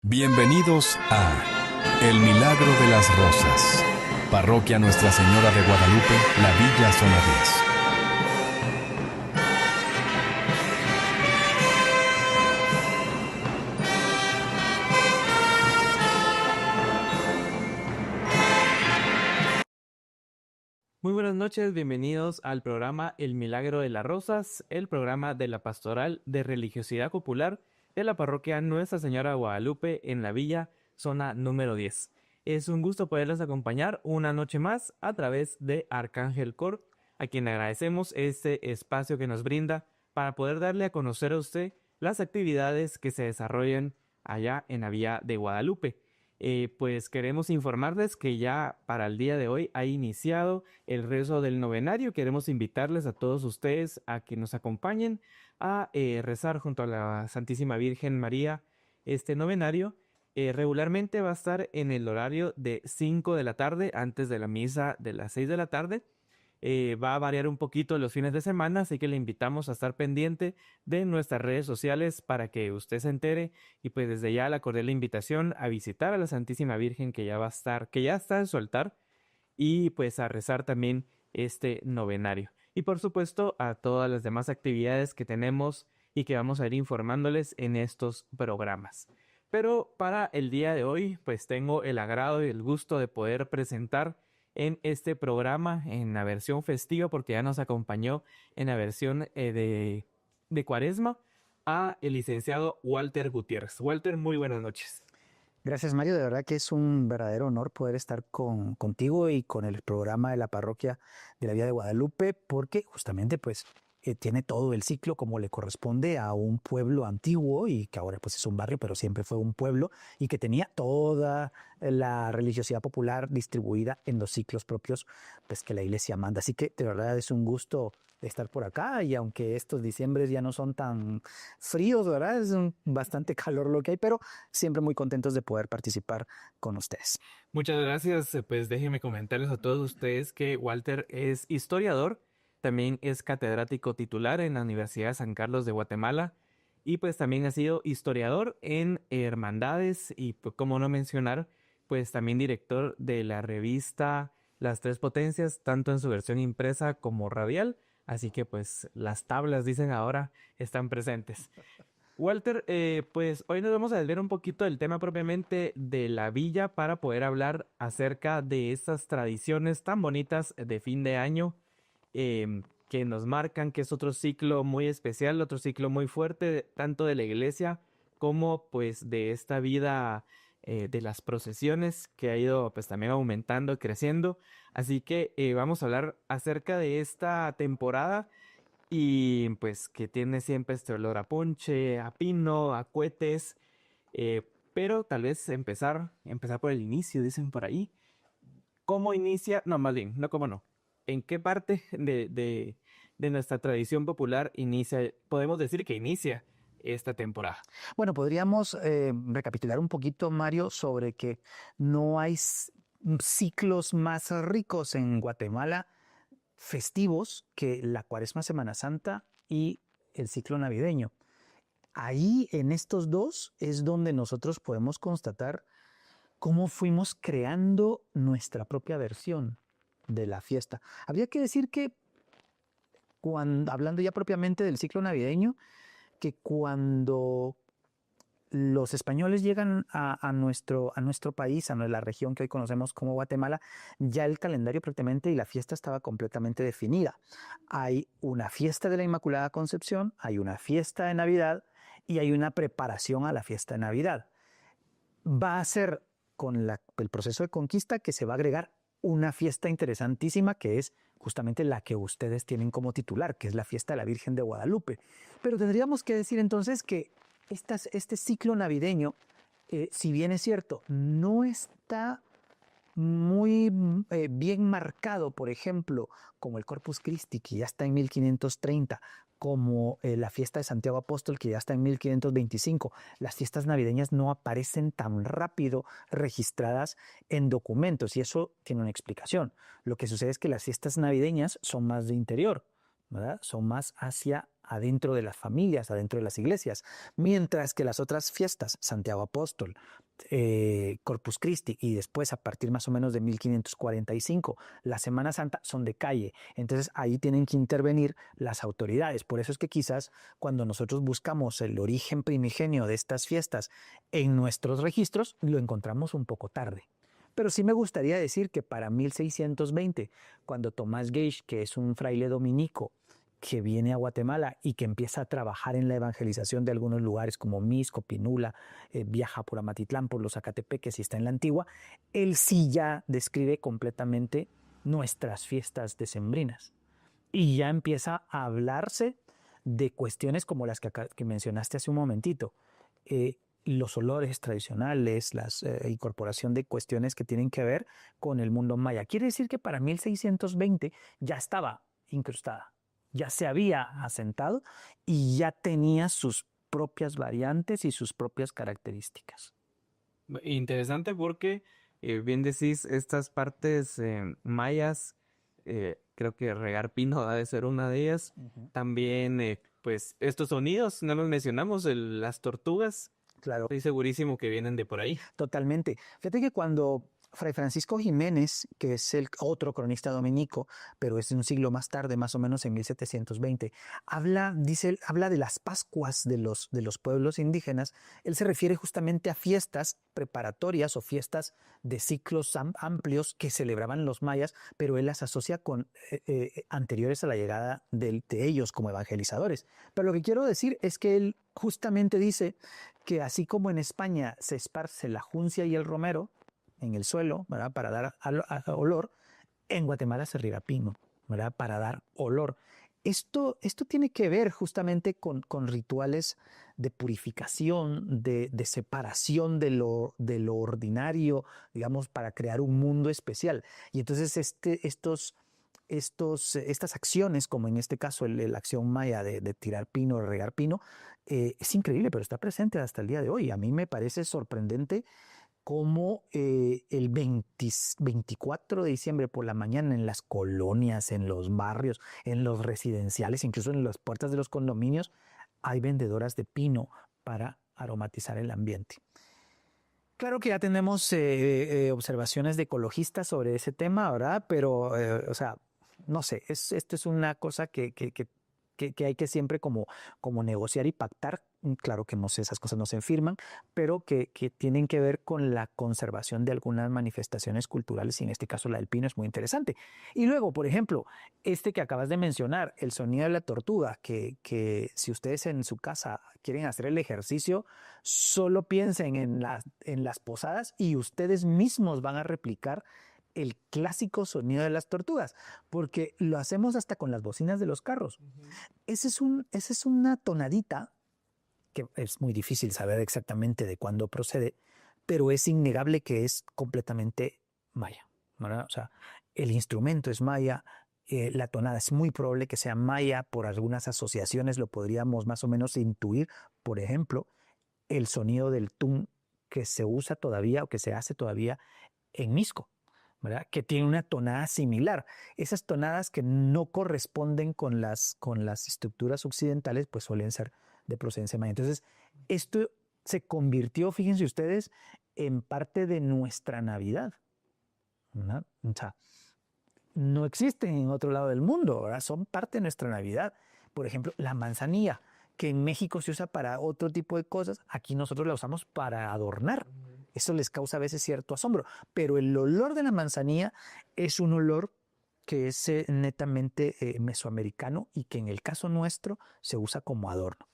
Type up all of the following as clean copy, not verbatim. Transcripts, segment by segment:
Bienvenidos a El Milagro de las Rosas, Parroquia Nuestra Señora de Guadalupe, La Villa Zona 10. Muy buenas noches, bienvenidos al programa El Milagro de las Rosas, el programa de la Pastoral de Religiosidad Popular de la Parroquia Nuestra Señora de Guadalupe en la Villa, zona número 10. Es un gusto poderles acompañar una noche más a través de Arcángel Cor, a quien agradecemos este espacio que nos brinda para poder darle a conocer a usted las actividades que se desarrollan allá en la Villa de Guadalupe. Pues queremos informarles que ya para el día de hoy ha iniciado el rezo del novenario. Queremos invitarles a todos ustedes a que nos acompañen a rezar junto a la Santísima Virgen María este novenario. Regularmente va a estar en el horario de 5 de la tarde, antes de la misa de las 6 de la tarde. Va a variar un poquito los fines de semana, así que le invitamos a estar pendiente de nuestras redes sociales para que usted se entere, y pues desde ya le acordé la invitación a visitar a la Santísima Virgen que ya va a estar, que ya está en su altar, y pues a rezar también este novenario. Y por supuesto a todas las demás actividades que tenemos y que vamos a ir informándoles en estos programas. Pero para el día de hoy pues tengo el agrado y el gusto de poder presentar en este programa en la versión festiva, porque ya nos acompañó en la versión de Cuaresma, a el licenciado Walter Gutiérrez. Walter, muy buenas noches. Gracias, Mario. De verdad que es un verdadero honor poder estar contigo y con el programa de la Parroquia de la Villa de Guadalupe, porque justamente tiene todo el ciclo como le corresponde a un pueblo antiguo y que ahora pues es un barrio, pero siempre fue un pueblo y que tenía toda la religiosidad popular distribuida en los ciclos propios pues que la Iglesia manda. Así que de verdad es un gusto estar por acá, y aunque estos diciembres ya no son tan fríos, ¿verdad? Bastante calor lo que hay, pero siempre muy contentos de poder participar con ustedes. Muchas gracias. Pues déjenme comentarles a todos ustedes que Walter es historiador, también es catedrático titular en la Universidad de San Carlos de Guatemala, y pues también ha sido historiador en hermandades y, pues, cómo no mencionar, pues también director de la revista Las Tres Potencias, tanto en su versión impresa como radial. Así que pues las tablas, dicen ahora, están presentes. Walter, pues hoy nos vamos a desviar un poquito del tema propiamente de la villa para poder hablar acerca de estas tradiciones tan bonitas de fin de año, que nos marcan, que es otro ciclo muy especial, otro ciclo muy fuerte, tanto de la iglesia como pues de esta vida de las procesiones, que ha ido pues también aumentando y creciendo. Así que vamos a hablar acerca de esta temporada, y pues que tiene siempre este olor a ponche, a pino, a cohetes, eh, pero tal vez empezar por el inicio, dicen por ahí. ¿Cómo inicia? No, más bien, no cómo no. ¿En qué parte de nuestra tradición popular inicia, podemos decir que inicia esta temporada? Bueno, podríamos recapitular un poquito, Mario, sobre que no hay ciclos más ricos en Guatemala festivos que la Cuaresma, Semana Santa y el ciclo navideño. Ahí, en estos dos, es donde nosotros podemos constatar cómo fuimos creando nuestra propia versión de la fiesta. Habría que decir que, hablando ya propiamente del ciclo navideño, que cuando los españoles llegan a nuestro país, a la región que hoy conocemos como Guatemala, ya el calendario prácticamente y la fiesta estaba completamente definida. Hay una fiesta de la Inmaculada Concepción, hay una fiesta de Navidad y hay una preparación a la fiesta de Navidad. Va a ser con el proceso de conquista que se va a agregar una fiesta interesantísima, que es justamente la que ustedes tienen como titular, que es la fiesta de la Virgen de Guadalupe. Pero tendríamos que decir entonces que este ciclo navideño, si bien es cierto, no está muy bien marcado, por ejemplo, como el Corpus Christi, que ya está en 1530, como la fiesta de Santiago Apóstol, que ya está en 1525. Las fiestas navideñas no aparecen tan rápido registradas en documentos, y eso tiene una explicación. Lo que sucede es que las fiestas navideñas son más de interior, ¿verdad? Son más hacia adentro de las familias, adentro de las iglesias, mientras que las otras fiestas, Santiago Apóstol, Corpus Christi y después a partir más o menos de 1545, la Semana Santa, son de calle. Entonces ahí tienen que intervenir las autoridades. Por eso es que quizás cuando nosotros buscamos el origen primigenio de estas fiestas en nuestros registros, lo encontramos un poco tarde. Pero sí me gustaría decir que para 1620, cuando Tomás Gage, que es un fraile dominico, que viene a Guatemala y que empieza a trabajar en la evangelización de algunos lugares como Mixco, Pinula, viaja por Amatitlán, por los Zacatepeques y está en la Antigua, él sí ya describe completamente nuestras fiestas decembrinas. Y ya empieza a hablarse de cuestiones como las que mencionaste hace un momentito. Los olores tradicionales, la incorporación de cuestiones que tienen que ver con el mundo maya. Quiere decir que para 1620 ya estaba incrustada, ya se había asentado y ya tenía sus propias variantes y sus propias características. Interesante porque, bien decís, estas partes mayas, creo que regar pino ha de ser una de ellas. También, pues, estos sonidos, no los mencionamos, las tortugas. Claro. Estoy segurísimo que vienen de por ahí. Totalmente. Fíjate que cuando Fray Francisco Jiménez, que es el otro cronista dominico, pero es de un siglo más tarde, más o menos en 1720, habla de las Pascuas de los pueblos indígenas. Él se refiere justamente a fiestas preparatorias o fiestas de ciclos amplios que celebraban los mayas, pero él las asocia con anteriores a la llegada de ellos como evangelizadores. Pero lo que quiero decir es que él justamente dice que así como en España se esparce la juncia y el romero en el suelo, ¿verdad?, para dar olor, en Guatemala se riega pino, ¿verdad?, para dar olor. Esto tiene que ver justamente con rituales de purificación, de separación de lo ordinario, digamos, para crear un mundo especial. Y entonces estas acciones, como en este caso la acción maya de tirar pino, de regar pino, es increíble, pero está presente hasta el día de hoy. A mí me parece sorprendente cómo el 24 de diciembre por la mañana en las colonias, en los barrios, en los residenciales, incluso en las puertas de los condominios, hay vendedoras de pino para aromatizar el ambiente. Claro que ya tenemos observaciones de ecologistas sobre ese tema, ¿verdad? Pero, o sea, no sé, esto es una cosa que hay que siempre como negociar y pactar. Claro que no sé, esas cosas no se firman, pero que tienen que ver con la conservación de algunas manifestaciones culturales, y en este caso la del pino es muy interesante. Y luego, por ejemplo, que acabas de mencionar, el sonido de la tortuga, que si ustedes en su casa quieren hacer el ejercicio, solo piensen en las posadas y ustedes mismos van a replicar el clásico sonido de las tortugas, porque lo hacemos hasta con las bocinas de los carros. Esa es una tonadita que es muy difícil saber exactamente de cuándo procede, pero es innegable que es completamente maya, ¿verdad? O sea, el instrumento es maya, la tonada es muy probable que sea maya, por algunas asociaciones lo podríamos más o menos intuir. Por ejemplo, el sonido del tun que se usa todavía o que se hace todavía en Mixco, ¿verdad?, que tiene una tonada similar. Esas tonadas que no corresponden con las estructuras occidentales, pues suelen ser de procedencia maya. Entonces, esto se convirtió, fíjense ustedes, en parte de nuestra Navidad, ¿verdad? O sea, no existen en otro lado del mundo, ¿verdad? Son parte de nuestra Navidad. Por ejemplo, la manzanilla, que en México se usa para otro tipo de cosas, aquí nosotros la usamos para adornar. Eso les causa a veces cierto asombro, pero el olor de la manzanilla es un olor que es netamente mesoamericano y que en el caso nuestro se usa como adorno.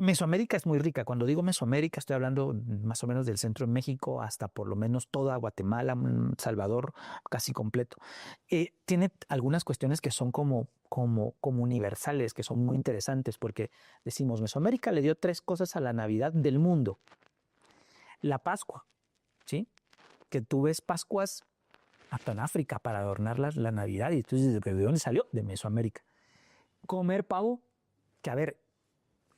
Mesoamérica es muy rica. Cuando digo Mesoamérica estoy hablando más o menos del centro de México hasta por lo menos toda Guatemala, Salvador, casi completo. Tiene algunas cuestiones que son como universales, que son muy interesantes, porque decimos Mesoamérica le dio 3 cosas a la Navidad del mundo. La Pascua, ¿sí? Que tú ves Pascuas hasta en África para adornar la Navidad, y entonces ¿de dónde salió? De Mesoamérica. Comer pavo, que a ver,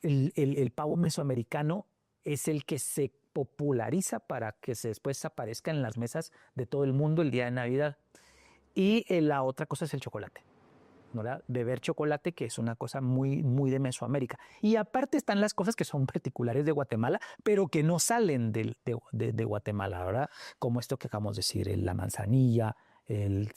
el pavo mesoamericano es el que se populariza para que después aparezca en las mesas de todo el mundo el día de Navidad. Y la otra cosa es el chocolate. ¿verdad? Beber chocolate, que es una cosa muy, muy de Mesoamérica. Y aparte están las cosas que son particulares de Guatemala, pero que no salen de Guatemala, ¿verdad? Como esto que acabamos de decir, la manzanilla, el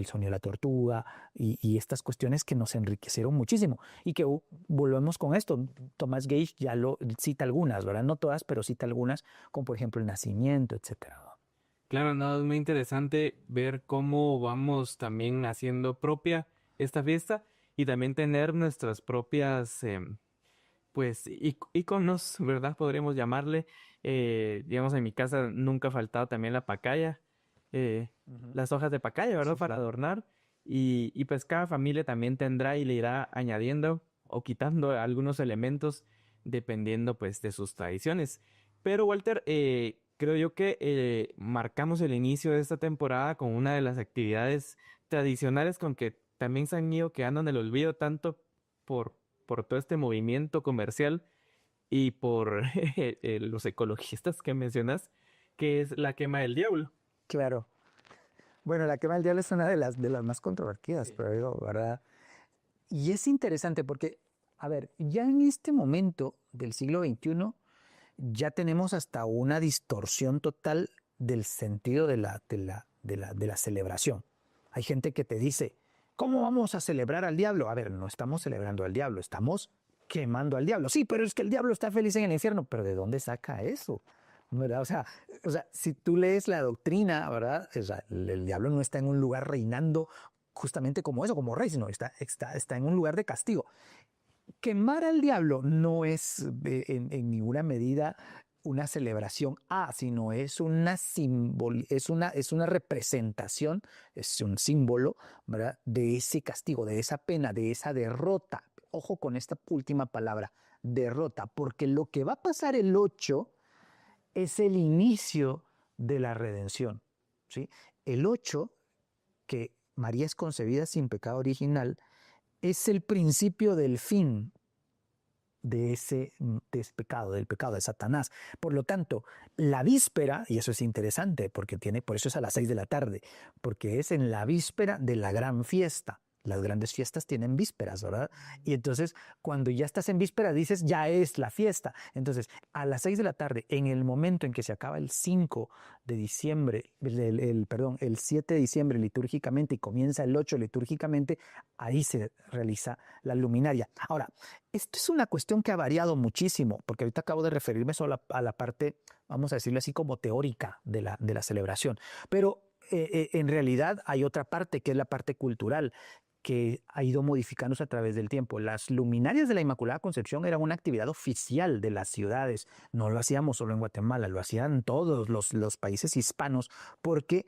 sonido de la tortuga y estas cuestiones que nos enriquecieron muchísimo. Y que volvemos con esto. Tomás Gage ya lo cita algunas, ¿verdad? No todas, pero cita algunas, como por ejemplo el nacimiento, etcétera. Claro, no, es muy interesante ver cómo vamos también haciendo propia esta fiesta y también tener nuestras propias, pues, iconos, ¿verdad? Podríamos llamarle. Digamos, en mi casa nunca ha faltado también la pacaya, las hojas de pacaya, ¿verdad? Sí, Para sí. adornar. Y pues cada familia también tendrá y le irá añadiendo o quitando algunos elementos dependiendo pues de sus tradiciones. Pero Walter, creo yo que marcamos el inicio de esta temporada con una de las actividades tradicionales con que también se han ido quedando en el olvido tanto por, por todo este movimiento comercial y por los ecologistas que mencionas, que es la quema del diablo. Claro. Bueno, la quema del diablo es una de las más controvertidas, Sí. pero digo, ¿verdad? Y es interesante porque, a ver, ya en este momento del siglo XXI ya tenemos hasta una distorsión total del sentido de la celebración. Hay gente que te dice, ¿cómo vamos a celebrar al diablo? A ver, no estamos celebrando al diablo, estamos quemando al diablo. Sí, pero es que el diablo está feliz en el infierno. ¿Pero de dónde saca eso? ¿Verdad? O sea, si tú lees la doctrina, ¿verdad? O sea, el diablo no está en un lugar reinando justamente como eso, como rey, sino está en un lugar de castigo. Quemar al diablo no es en ninguna medida una celebración, sino es es una representación, es un símbolo, ¿verdad? De ese castigo, de esa pena, de esa derrota. Ojo con esta última palabra, derrota, porque lo que va a pasar el 8 es el inicio de la redención, ¿sí? El 8, que María es concebida sin pecado original, es el principio del fin de ese pecado, del pecado de Satanás. Por lo tanto, la víspera, y eso es interesante, porque por eso es a las 6 de la tarde, porque es en la víspera de la gran fiesta. Las grandes fiestas tienen vísperas, ¿verdad? Y entonces, cuando ya estás en víspera, dices, ya es la fiesta. Entonces, a las 6 de la tarde, en el momento en que se acaba el 5 de diciembre, perdón, el 7 de diciembre litúrgicamente y comienza el 8 litúrgicamente, ahí se realiza la luminaria. Ahora, esto es una cuestión que ha variado muchísimo, porque ahorita acabo de referirme solo a la parte, vamos a decirlo así, como teórica de la celebración. Pero en realidad hay otra parte, que es la parte cultural, que ha ido modificándose a través del tiempo. Las luminarias de la Inmaculada Concepción eran una actividad oficial de las ciudades. No lo hacíamos solo en Guatemala, lo hacían todos los países hispanos, porque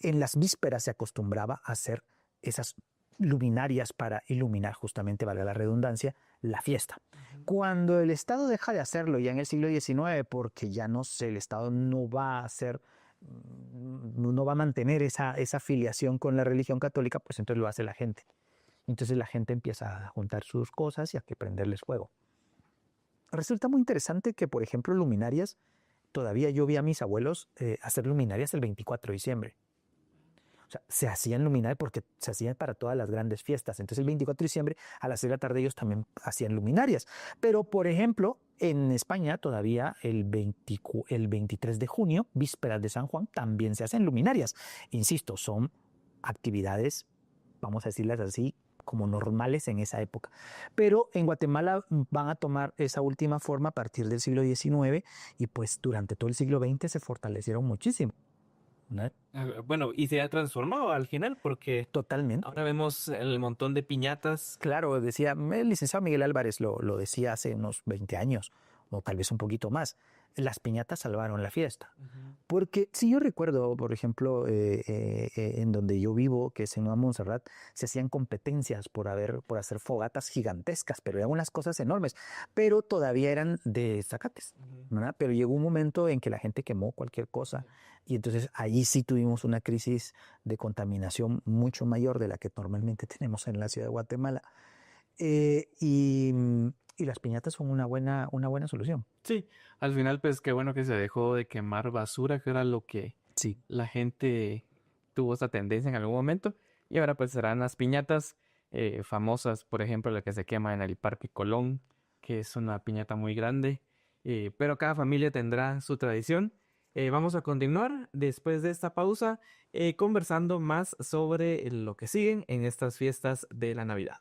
en las vísperas se acostumbraba a hacer esas luminarias para iluminar, justamente, valga la redundancia, la fiesta. Cuando el Estado deja de hacerlo ya en el siglo XIX, porque ya no sé, el Estado no va a hacer, no va a mantener esa filiación con la religión católica, pues entonces lo hace la gente. Entonces la gente empieza a juntar sus cosas y a que prenderles fuego. Resulta muy interesante que, por ejemplo, luminarias, todavía yo vi a mis abuelos hacer luminarias el 24 de diciembre. O sea, se hacían luminarias porque se hacían para todas las grandes fiestas. Entonces el 24 de diciembre a las 6 de la tarde ellos también hacían luminarias. Pero, por ejemplo, en España todavía el 23 de junio, vísperas de San Juan, también se hacen luminarias. Insisto, son actividades, vamos a decirlas así, como normales en esa época. Pero en Guatemala van a tomar esa última forma a partir del siglo XIX y pues durante todo el siglo XX se fortalecieron muchísimo, ¿no? Bueno, y se ha transformado al final porque Totalmente. ahora vemos el montón de piñatas. Claro, decía, el licenciado Miguel Álvarez lo decía hace unos 20 años, o tal vez un poquito más. Las piñatas salvaron la fiesta. Porque si yo recuerdo, por ejemplo, en donde yo vivo, que es en Nueva Montserrat, se hacían competencias por hacer fogatas gigantescas, pero eran unas cosas enormes, pero todavía eran de zacates, ¿verdad? Pero llegó un momento en que la gente quemó cualquier cosa y entonces ahí sí tuvimos una crisis de contaminación mucho mayor de la que normalmente tenemos en la ciudad de Guatemala. Y las piñatas son una buena solución. Sí, al final pues qué bueno que se dejó de quemar basura, que era lo que Sí. la gente tuvo esa tendencia en algún momento. Y ahora pues serán las piñatas. famosas, por ejemplo, la que se quema en el Parque Colón, que es una piñata muy grande, pero cada familia tendrá su tradición. Vamos a continuar después de esta pausa conversando más sobre lo que siguen en estas fiestas de la Navidad.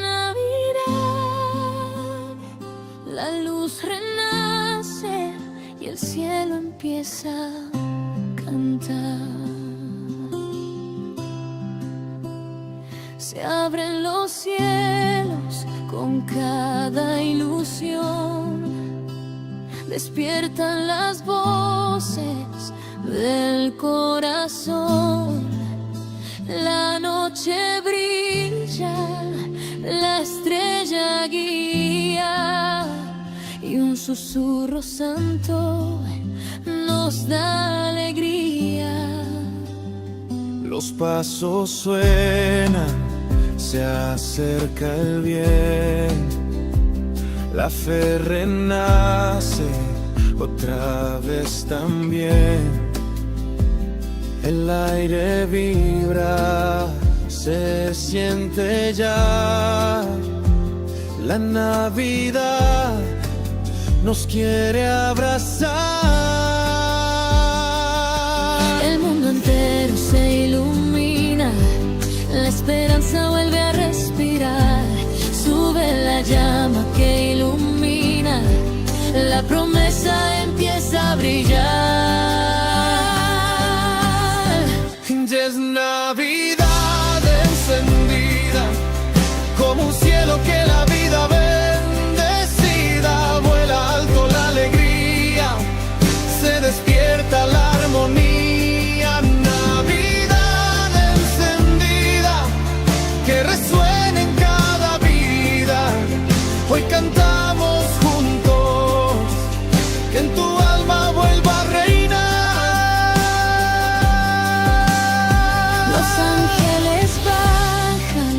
Navidad, la luz renace y el cielo empieza a cantar. Se abren los cielos con cada ilusión, despiertan las voces del corazón. La noche brilla, la estrella guía y un susurro santo nos da alegría. Los pasos suenan, se acerca el bien, la fe renace otra vez también. El aire vibra, se siente ya. La Navidad nos quiere abrazar. El mundo entero se ilumina, la esperanza vuelve a respirar. Sube la llama que ilumina, la promesa empieza a brillar. Ya es Navidad encendida, como un cielo que la vida bendecida. Vuela alto la alegría, se despierta la armonía. Navidad encendida, que resuena en cada vida. Hoy cantamos juntos, que en tu alma vuelva a reinar. Los ángeles bajan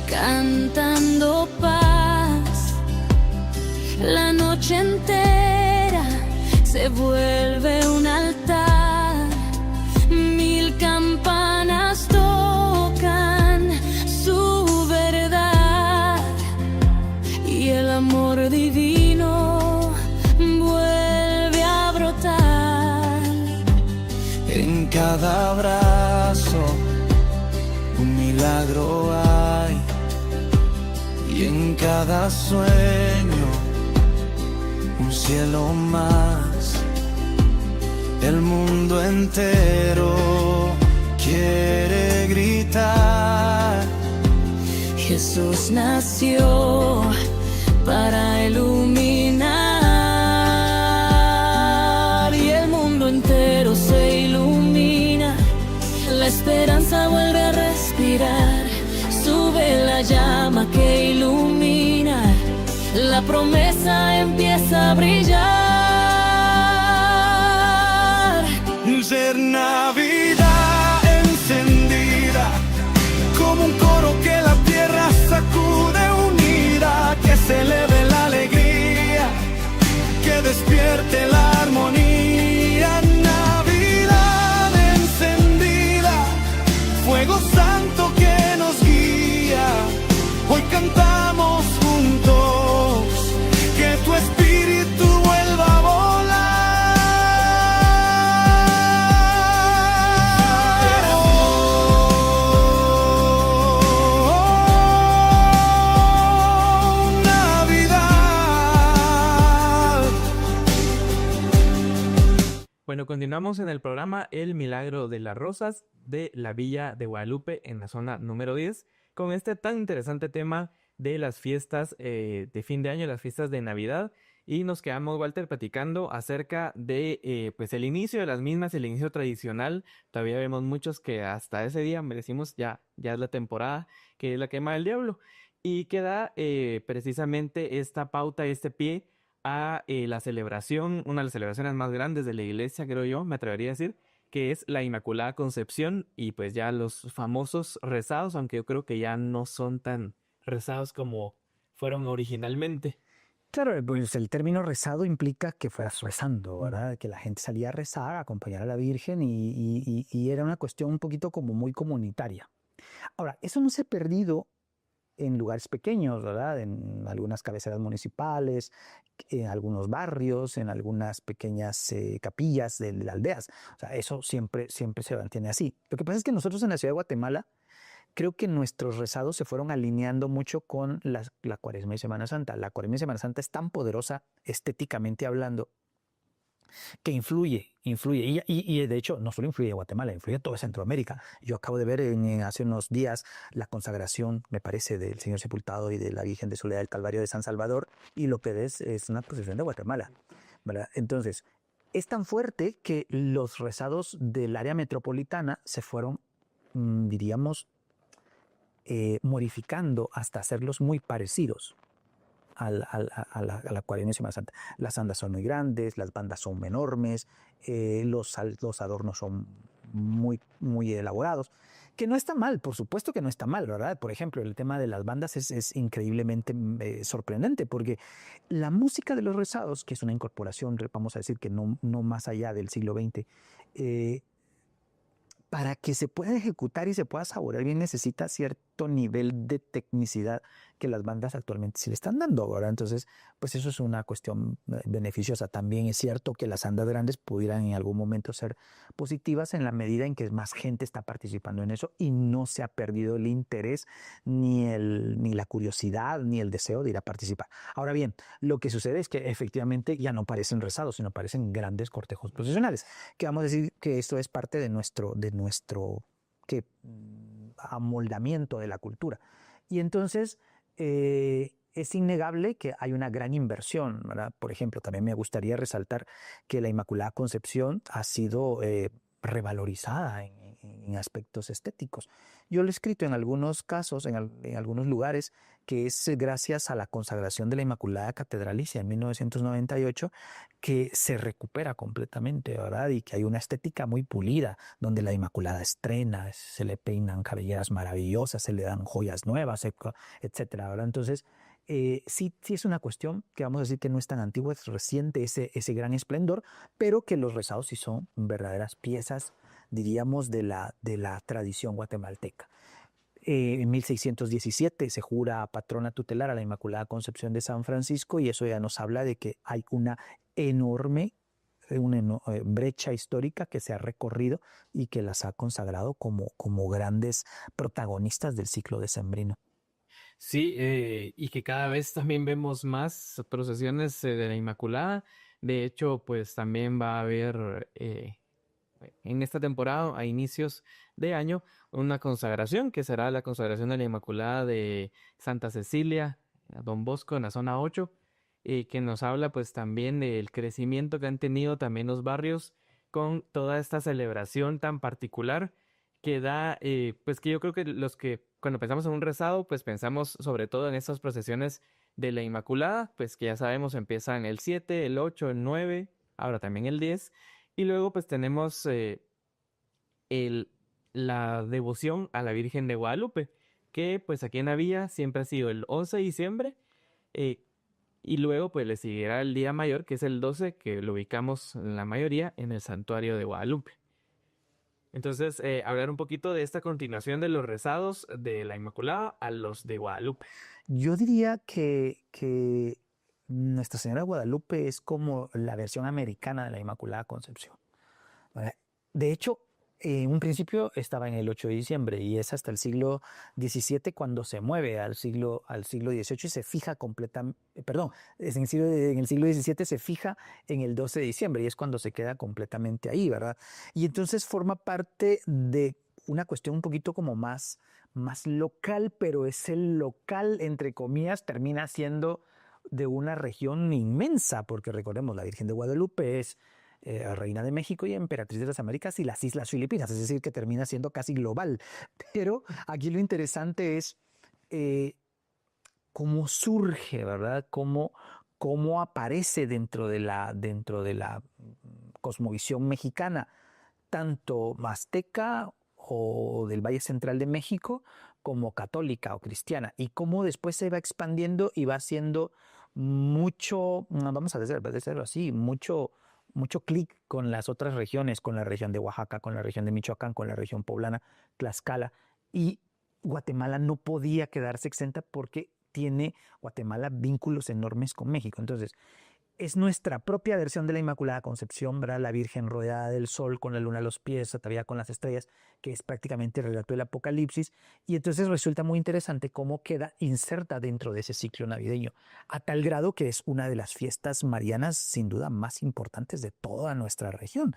cantando paz. La noche entera se vuelve un altar. 1000 campanas tocan su verdad y el amor divino vuelve a brotar. En cada abrazo un milagro hay, y en cada sueño un cielo más. El mundo entero quiere gritar: Jesús nació para iluminar, y el mundo entero se ilumina. La esperanza vuelve a respirar. Sube la llama que ilumina, la promesa empieza a brillar. Ser Navidad encendida, como un coro que la tierra sacude unida. Que se eleve la alegría, que despierte la armonía. Navidad encendida, fuego santo que nos guía. Hoy cantamos juntos, que tu espíritu vuelva a volar. Bueno, continuamos en el programa El Milagro de las Rosas de la Villa de Guadalupe en la zona número 10 con este tan interesante tema de las fiestas de fin de año, las fiestas de Navidad, y nos quedamos, Walter, platicando acerca de pues el inicio de las mismas, el inicio tradicional. Todavía vemos muchos que hasta ese día decimos ya es la temporada, que es la quema del diablo. y que da precisamente esta pauta, este pie a la celebración, una de las celebraciones más grandes de la iglesia, creo yo, me atrevería a decir, que es la Inmaculada Concepción y pues ya los famosos rezados, aunque yo creo que ya no son tan rezados como fueron originalmente. Claro, pues el término rezado implica que fueras rezando, ¿verdad? Que la gente salía a rezar, a acompañar a la Virgen y era una cuestión un poquito como muy comunitaria. Ahora, eso no se ha perdido en lugares pequeños, ¿verdad? En algunas cabeceras municipales, en algunos barrios, en algunas pequeñas capillas de aldeas. O sea, eso siempre se mantiene así. Lo que pasa es que nosotros en la ciudad de Guatemala, creo que nuestros rezados se fueron alineando mucho con la Cuaresma y Semana Santa. La Cuaresma y Semana Santa es tan poderosa estéticamente hablando que influye. Y de hecho, no solo influye en Guatemala, influye en toda Centroamérica. Yo acabo de ver hace unos días la consagración, me parece, del Señor Sepultado y de la Virgen de Soledad del Calvario de San Salvador, y lo que es una procesión de Guatemala, ¿verdad? Entonces, es tan fuerte que los rezados del área metropolitana se fueron, diríamos, modificando hasta hacerlos muy parecidos a la Cuaresma y Semana Santa. Las andas son muy grandes, las bandas son enormes, los adornos son muy elaborados, que no está mal, por supuesto que no está mal, ¿verdad? Por ejemplo, el tema de las bandas es increíblemente sorprendente, porque la música de los rezados, que es una incorporación, vamos a decir que no más allá del siglo XX, para que se pueda ejecutar y se pueda saborear bien necesita cierto nivel de tecnicidad que las bandas actualmente sí le están dando, ¿verdad? Entonces, pues eso es una cuestión beneficiosa. También es cierto que las andas grandes pudieran en algún momento ser positivas en la medida en que más gente está participando en eso y no se ha perdido el interés, ni la curiosidad, ni el deseo de ir a participar. Ahora bien, lo que sucede es que efectivamente ya no parecen rezados, sino parecen grandes cortejos procesionales, que vamos a decir que esto es parte de nuestro amoldamiento de la cultura. Y entonces es innegable que hay una gran inversión, ¿verdad? Por ejemplo, también me gustaría resaltar que la Inmaculada Concepción ha sido revalorizada en aspectos estéticos. Yo lo he escrito en algunos casos, en algunos lugares, que es gracias a la consagración de la Inmaculada Catedralicia en 1998 que se recupera completamente, ¿verdad? Y que hay una estética muy pulida, donde la Inmaculada estrena, se le peinan cabelleras maravillosas, se le dan joyas nuevas, etcétera, ¿verdad? Entonces, sí es una cuestión que vamos a decir que no es tan antigua, es reciente ese gran esplendor, pero que los rezados sí son verdaderas piezas, diríamos, de la tradición guatemalteca. En 1617 se jura patrona tutelar a la Inmaculada Concepción de San Francisco y eso ya nos habla de que hay una enorme brecha histórica que se ha recorrido y que las ha consagrado como grandes protagonistas del ciclo decembrino. Sí, y que cada vez también vemos más procesiones de la Inmaculada. De hecho, pues también va a haber en esta temporada, a inicios de año, una consagración que será la consagración de la Inmaculada de Santa Cecilia, a Don Bosco, en la zona 8, que nos habla pues también del crecimiento que han tenido también los barrios con toda esta celebración tan particular que da, pues que yo creo que los que cuando pensamos en un rezado, pues pensamos sobre todo en estas procesiones de la Inmaculada, pues que ya sabemos empiezan el 7, el 8, el 9, ahora también el 10, y luego pues tenemos la devoción a la Virgen de Guadalupe, que pues aquí en la villa siempre ha sido el 11 de diciembre, y luego pues le seguirá el día mayor, que es el 12, que lo ubicamos en la mayoría en el santuario de Guadalupe. Entonces, hablar un poquito de esta continuación de los rezados de la Inmaculada a los de Guadalupe. Yo diría que Nuestra Señora de Guadalupe es como la versión americana de la Inmaculada Concepción. De hecho, en un principio estaba en el 8 de diciembre y es hasta el siglo XVII cuando se mueve al siglo XVIII y se fija completamente, perdón, en el siglo XVII se fija en el 12 de diciembre y es cuando se queda completamente ahí, ¿verdad? Y entonces forma parte de una cuestión un poquito como más local, pero ese local, entre comillas, termina siendo de una región inmensa, porque recordemos, la Virgen de Guadalupe es reina de México y emperatriz de las Américas y las Islas Filipinas, es decir, que termina siendo casi global. Pero aquí lo interesante es cómo surge, ¿verdad? Cómo aparece dentro de la cosmovisión mexicana, tanto azteca o del Valle Central de México, como católica o cristiana, y cómo después se va expandiendo y va haciendo mucho, vamos a decirlo así, mucho clic con las otras regiones, con la región de Oaxaca, con la región de Michoacán, con la región poblana, Tlaxcala, y Guatemala no podía quedarse exenta porque tiene Guatemala vínculos enormes con México. Entonces, es nuestra propia versión de la Inmaculada Concepción, ¿verdad? La Virgen rodeada del sol, con la luna a los pies, ataviada con las estrellas, que es prácticamente el relato del Apocalipsis. Y entonces resulta muy interesante cómo queda inserta dentro de ese ciclo navideño, a tal grado que es una de las fiestas marianas sin duda más importantes de toda nuestra región.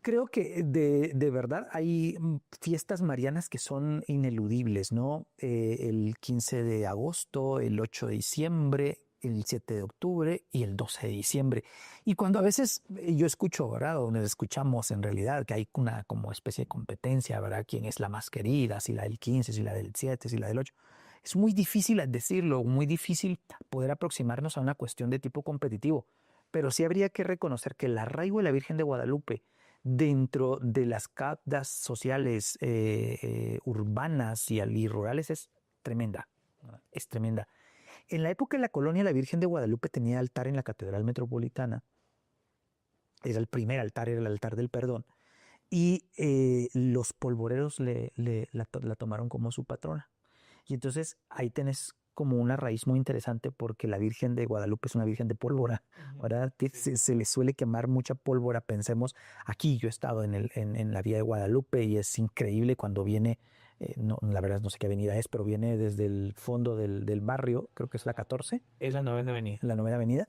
Creo que de verdad hay fiestas marianas que son ineludibles, ¿no? El 15 de agosto, el 8 de diciembre, el 7 de octubre y el 12 de diciembre. Y cuando a veces yo escucho, ¿verdad? Donde escuchamos en realidad que hay una como especie de competencia, ¿verdad? ¿Quién es la más querida? Si la del 15, si la del 7, si la del 8. Es muy difícil decirlo, muy difícil poder aproximarnos a una cuestión de tipo competitivo. Pero sí habría que reconocer que el arraigo de la Virgen de Guadalupe dentro de las capas sociales urbanas y rurales es tremenda, ¿no? Es tremenda. En la época de la colonia, la Virgen de Guadalupe tenía altar en la Catedral Metropolitana. Era el primer altar, era el altar del perdón. Y los polvoreros la tomaron como su patrona. Y entonces ahí tenés como una raíz muy interesante porque la Virgen de Guadalupe es una Virgen de pólvora, ¿verdad? Se le suele quemar mucha pólvora. Pensemos, aquí yo he estado en la Vía de Guadalupe y es increíble cuando viene, no, la verdad no sé qué avenida es, pero viene desde el fondo del barrio, creo que es la 14. Es la 9ª avenida. La 9ª avenida.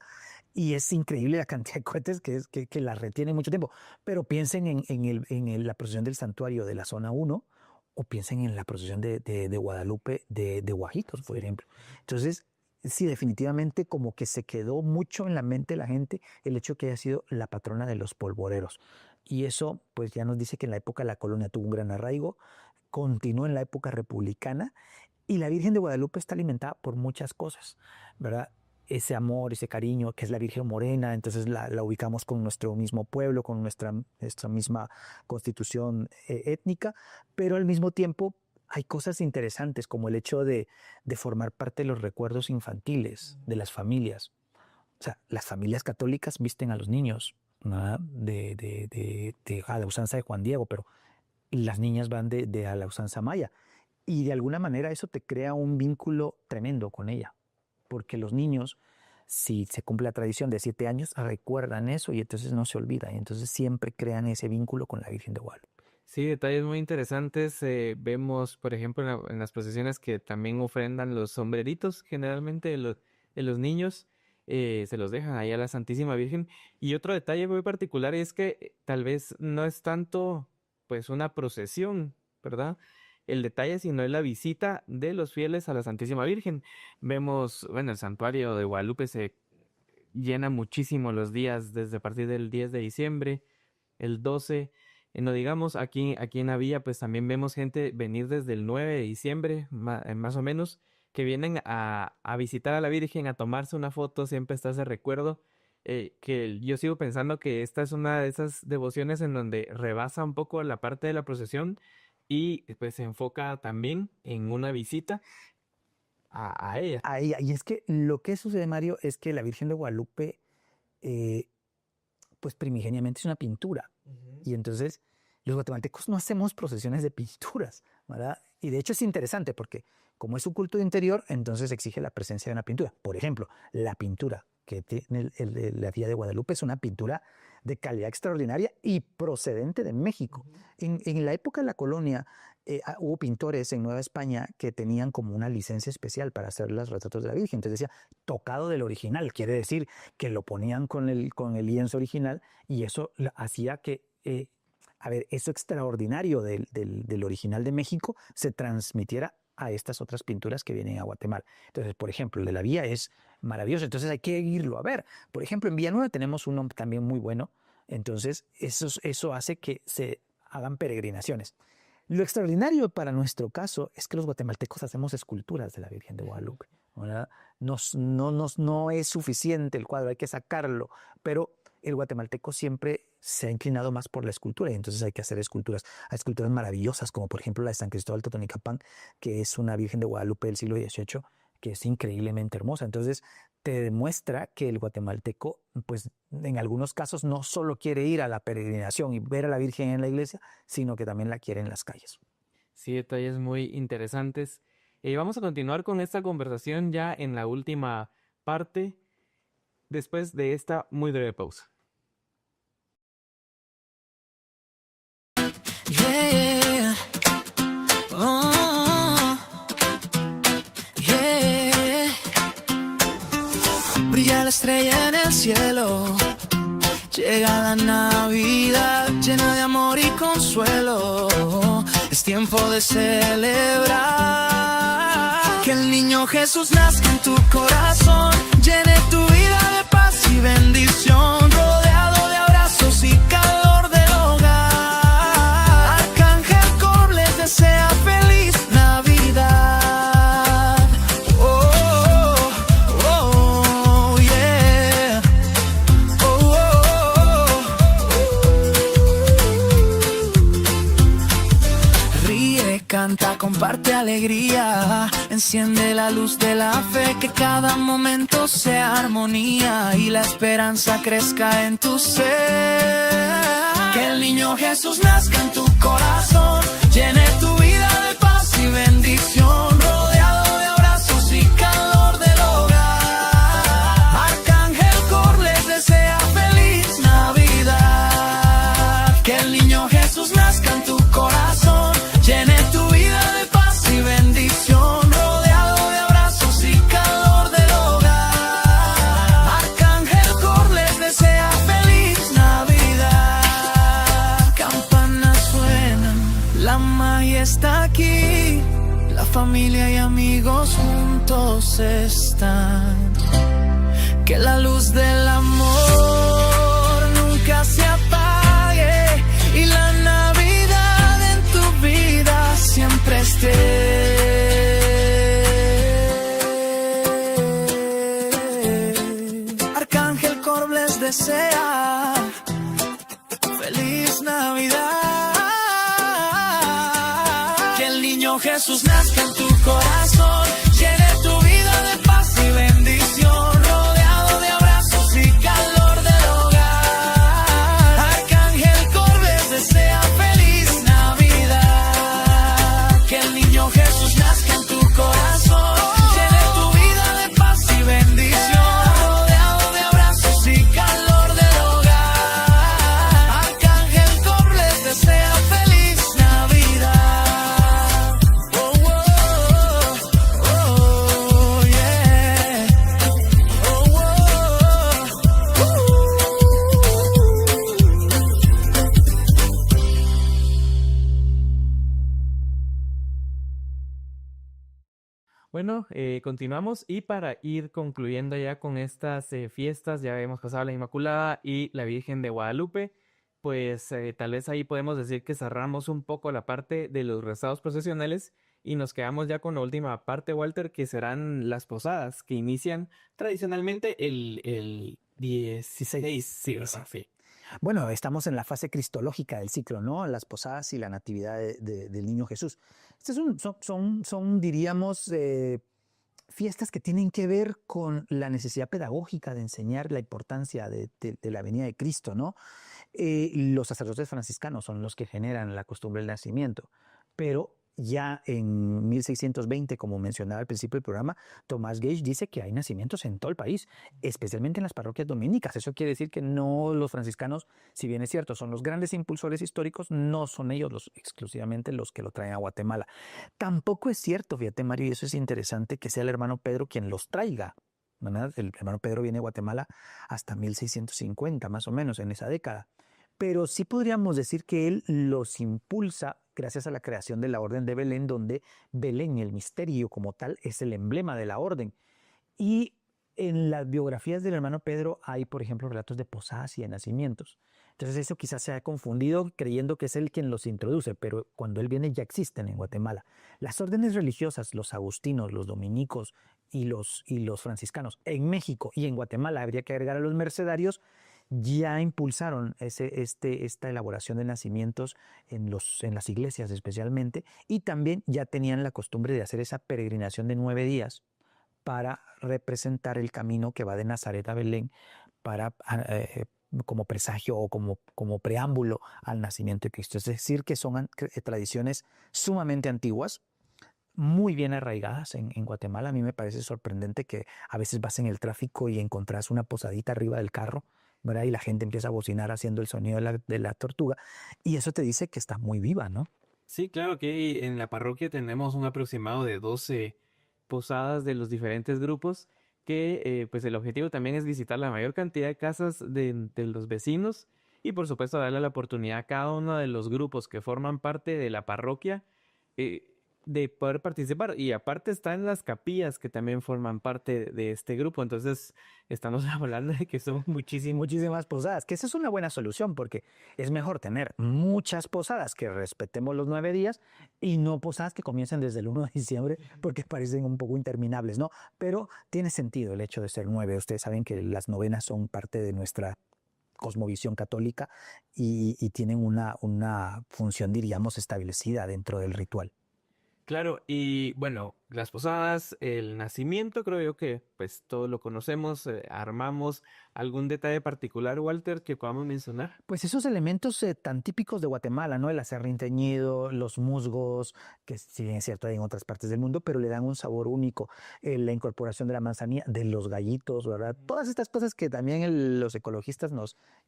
Y es increíble la cantidad de cohetes que la retienen mucho tiempo. Pero piensen en la procesión del santuario de la zona 1, o piensen en la procesión de Guadalupe de Guajitos, por ejemplo. Entonces, sí, definitivamente como que se quedó mucho en la mente de la gente el hecho de que haya sido la patrona de los polvoreros. Y eso pues ya nos dice que en la época de la colonia tuvo un gran arraigo, continuó en la época republicana, y la Virgen de Guadalupe está alimentada por muchas cosas, ¿verdad? Ese amor, ese cariño, que es la Virgen Morena, entonces la ubicamos con nuestro mismo pueblo, con nuestra misma constitución étnica, pero al mismo tiempo hay cosas interesantes como el hecho de formar parte de los recuerdos infantiles de las familias. O sea, las familias católicas visten a los niños, ¿no? A la usanza de Juan Diego, pero las niñas van a la usanza maya. Y de alguna manera eso te crea un vínculo tremendo con ella. Porque los niños, si se cumple la tradición de 7 años, recuerdan eso y entonces no se olvida. Y entonces siempre crean ese vínculo con la Virgen de Guadalupe. Sí, detalles muy interesantes. Vemos, por ejemplo, en las procesiones que también ofrendan los sombreritos, generalmente de los niños, se los dejan ahí a la Santísima Virgen. Y otro detalle muy particular es que tal vez no es tanto pues una procesión, ¿verdad? El detalle, sino es la visita de los fieles a la Santísima Virgen. Vemos, bueno, el santuario de Guadalupe se llena muchísimo los días, desde a partir del 10 de diciembre, el 12, no digamos, aquí en la villa, pues también vemos gente venir desde el 9 de diciembre, más o menos, que vienen a visitar a la Virgen, a tomarse una foto, siempre está ese recuerdo, que yo sigo pensando que esta es una de esas devociones en donde rebasa un poco la parte de la procesión, y pues se enfoca también en una visita a ella. A ella. Y es que lo que sucede, Mario, es que la Virgen de Guadalupe, pues primigeniamente es una pintura. Y entonces los guatemaltecos no hacemos procesiones de pinturas, ¿verdad? Y de hecho es interesante porque como es un culto interior, entonces exige la presencia de una pintura. Por ejemplo, la pintura que tiene la Vía de Guadalupe es una pintura de calidad extraordinaria y procedente de México. En la época de la colonia hubo pintores en Nueva España que tenían como una licencia especial para hacer los retratos de la Virgen. Entonces decía, tocado del original, quiere decir que lo ponían con el lienzo original y eso hacía que, eso extraordinario del original de México se transmitiera a estas otras pinturas que vienen a Guatemala. Entonces, por ejemplo, el de la Vía es maravilloso, entonces hay que irlo a ver. Por ejemplo, en Villanueva tenemos uno también muy bueno, entonces eso hace que se hagan peregrinaciones. Lo extraordinario para nuestro caso es que los guatemaltecos hacemos esculturas de la Virgen de Guadalupe, ¿verdad? No es suficiente el cuadro, hay que sacarlo, pero el guatemalteco siempre se ha inclinado más por la escultura y entonces hay que hacer esculturas. Hay esculturas maravillosas como por ejemplo la de San Cristóbal Totonicapán, que es una Virgen de Guadalupe del siglo XVIII, que es increíblemente hermosa. Entonces te demuestra que el guatemalteco, pues en algunos casos no solo quiere ir a la peregrinación y ver a la Virgen en la iglesia, sino que también la quiere en las calles. Sí, detalles muy interesantes. Vamos a continuar con esta conversación ya en la última parte, después de esta muy breve pausa. Yeah. Oh, yeah. Brilla la estrella en el cielo. Llega la Navidad llena de amor y consuelo. Es tiempo de celebrar que el niño Jesús nazca en tu corazón, llene tu vida de paz y bendición, rodeado de abrazos y calor del hogar. Arcángel Cor les desea feliz Navidad. Oh, oh, oh, yeah. Oh, oh, oh. Ríe, canta, comparte alegría. Enciende la luz de la fe, que cada momento sea armonía y la esperanza crezca en tu ser. Que el niño Jesús nazca en tu corazón, llene tu vida de paz y bendición, rodeado de abrazos y calor del hogar. Arcángel Cor les desea feliz Navidad. Que el niño Jesús nazca en tu corazón, llene tu vida de paz y bendición, rodeado de abrazos y calor del hogar. Arcángel Cor les desea feliz Navidad. Campanas suenan, la magia está aquí, la familia y amigos juntos están. Que la luz del amor nunca se apague y la Navidad en tu vida siempre esté. Arcángel Cor les desea feliz Navidad. Que el niño Jesús nazca en tu corazón, llene tu vida de paz y bendición, rodeado de abrazos y calor del hogar. Arcángel Cor les desea feliz Navidad. Que el niño Jesús nazca en tu corazón, llene tu vida de paz y bendición, rodeado de abrazos y calor del hogar. Arcángel Cor les desea feliz Navidad. Oh, oh, oh, oh, yeah. Oh, oh, Bueno, continuamos y para ir concluyendo ya con estas fiestas, ya hemos pasado la Inmaculada y la Virgen de Guadalupe, pues tal vez ahí podemos decir que cerramos un poco la parte de los rezados procesionales y nos quedamos ya con la última parte, Walter, que serán las posadas, que inician tradicionalmente el 16, sí, sí. Bueno, estamos en la fase cristológica del ciclo, ¿no? Las posadas y la natividad del niño Jesús. Estas son, diríamos, fiestas que tienen que ver con la necesidad pedagógica de enseñar la importancia de la venida de Cristo, ¿no? Los sacerdotes franciscanos son los que generan la costumbre del nacimiento, pero ya en 1620, como mencionaba al principio del programa, Tomás Gage dice que hay nacimientos en todo el país, especialmente en las parroquias dominicas. Eso quiere decir que no los franciscanos, si bien es cierto, son los grandes impulsores históricos, no son ellos exclusivamente los que lo traen a Guatemala. Tampoco es cierto, fíjate Mario, y eso es interesante, que sea el hermano Pedro quien los traiga, ¿verdad? El hermano Pedro viene a Guatemala hasta 1650, más o menos, en esa década. Pero sí podríamos decir que él los impulsa gracias a la creación de la Orden de Belén, donde Belén, el misterio como tal, es el emblema de la orden. Y en las biografías del hermano Pedro hay, por ejemplo, relatos de posadas y de nacimientos. Entonces eso quizás se ha confundido creyendo que es él quien los introduce, pero cuando él viene ya existen en Guatemala. Las órdenes religiosas, los agustinos, los dominicos y los franciscanos en México y en Guatemala, habría que agregar a los mercedarios, ya impulsaron esta elaboración de nacimientos en las iglesias especialmente, y también ya tenían la costumbre de hacer esa peregrinación de 9 días para representar el camino que va de Nazaret a Belén como presagio o como preámbulo al nacimiento de Cristo. Es decir, que son tradiciones sumamente antiguas, muy bien arraigadas en Guatemala. A mí me parece sorprendente que a veces vas en el tráfico y encontrás una posadita arriba del carro, ¿verdad? Y la gente empieza a bocinar haciendo el sonido de la tortuga, y eso te dice que está muy viva, ¿no? Sí, claro que en la parroquia tenemos un aproximado de 12 posadas de los diferentes grupos, que pues el objetivo también es visitar la mayor cantidad de casas de los vecinos y por supuesto darle la oportunidad a cada uno de los grupos que forman parte de la parroquia de poder participar. Y aparte están las capillas que también forman parte de este grupo. Entonces estamos hablando de que son muchísimas posadas, que esa es una buena solución, porque es mejor tener muchas posadas que respetemos los 9 días y no posadas que comiencen desde el 1 de diciembre porque parecen un poco interminables, ¿no? Pero tiene sentido el hecho de ser 9. Ustedes saben que las novenas son parte de nuestra cosmovisión católica y tienen una función, diríamos, establecida dentro del ritual. Claro, y bueno, las posadas, el nacimiento, creo yo que pues todos lo conocemos. Armamos algún detalle particular, Walter, que podamos mencionar. Pues esos elementos tan típicos de Guatemala, ¿no? El aserrín teñido, los musgos, que si bien es cierto hay en otras partes del mundo, pero le dan un sabor único. La incorporación de la manzanilla, de los gallitos, ¿verdad? Todas estas cosas que también los ecologistas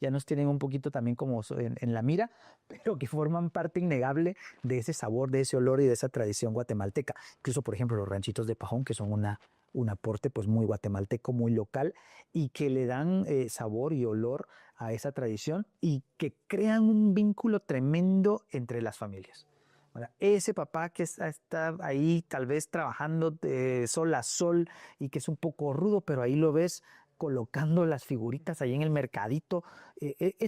ya nos tienen un poquito también como en la mira, pero que forman parte innegable de ese sabor, de ese olor y de esa tradición guatemalteca. Incluso, por ejemplo, los ranchitos de pajón, que son un aporte pues muy guatemalteco, muy local, y que le dan sabor y olor a esa tradición y que crean un vínculo tremendo entre las familias. Ahora, ese papá que está ahí tal vez trabajando de sol a sol y que es un poco rudo, pero ahí lo ves colocando las figuritas ahí en el mercadito.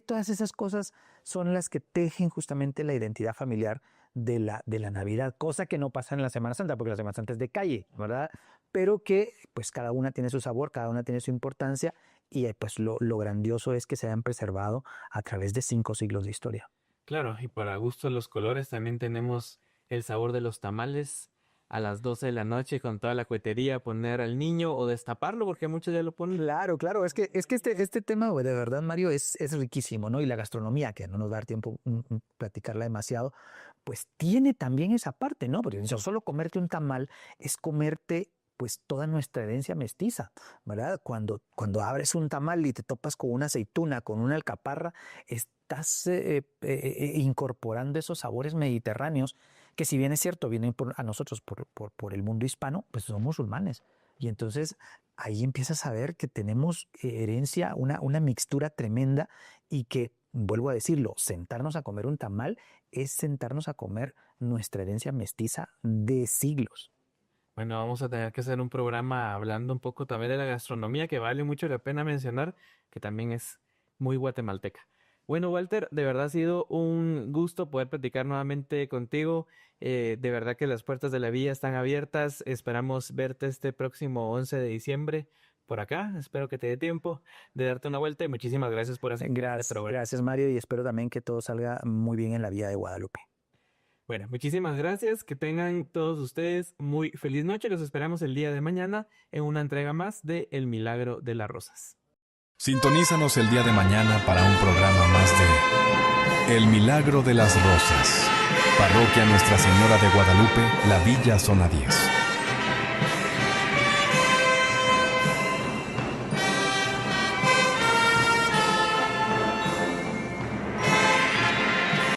Todas esas cosas son las que tejen justamente la identidad familiar de la Navidad, cosa que no pasa en la Semana Santa, porque la Semana Santa es de calle, ¿verdad? Pero que pues cada una tiene su sabor, cada una tiene su importancia, y pues lo grandioso es que se hayan preservado a través de 5 siglos de historia. Claro, y para gusto los colores también tenemos el sabor de los tamales a las 12 de la noche con toda la cuetería, poner al niño o destaparlo, porque muchos ya lo ponen. Claro, es que este tema de verdad, Mario, es riquísimo, ¿no? Y la gastronomía, que no nos va a dar tiempo platicarla demasiado, pues tiene también esa parte, ¿no? Porque solo comerte un tamal es comerte pues toda nuestra herencia mestiza, ¿verdad? Cuando abres un tamal y te topas con una aceituna, con una alcaparra, estás incorporando esos sabores mediterráneos que, si bien es cierto, vienen a nosotros por el mundo hispano, pues somos musulmanes. Y entonces ahí empiezas a ver que tenemos herencia, una mixtura tremenda, y que, vuelvo a decirlo, sentarnos a comer un tamal es sentarnos a comer nuestra herencia mestiza de siglos. Bueno, vamos a tener que hacer un programa hablando un poco también de la gastronomía, que vale mucho la pena mencionar, que también es muy guatemalteca. Bueno, Walter, de verdad ha sido un gusto poder platicar nuevamente contigo. De verdad que las puertas de la villa están abiertas. Esperamos verte este próximo 11 de diciembre por acá. Espero que te dé tiempo de darte una vuelta, y muchísimas gracias por hacer este programa. Gracias, Mario, y espero también que todo salga muy bien en la Villa de Guadalupe. Bueno, muchísimas gracias. Que tengan todos ustedes muy feliz noche. Los esperamos el día de mañana en una entrega más de El Milagro de las Rosas. Sintonízanos el día de mañana para un programa más de El Milagro de las Rosas. Parroquia Nuestra Señora de Guadalupe, La Villa, Zona 10.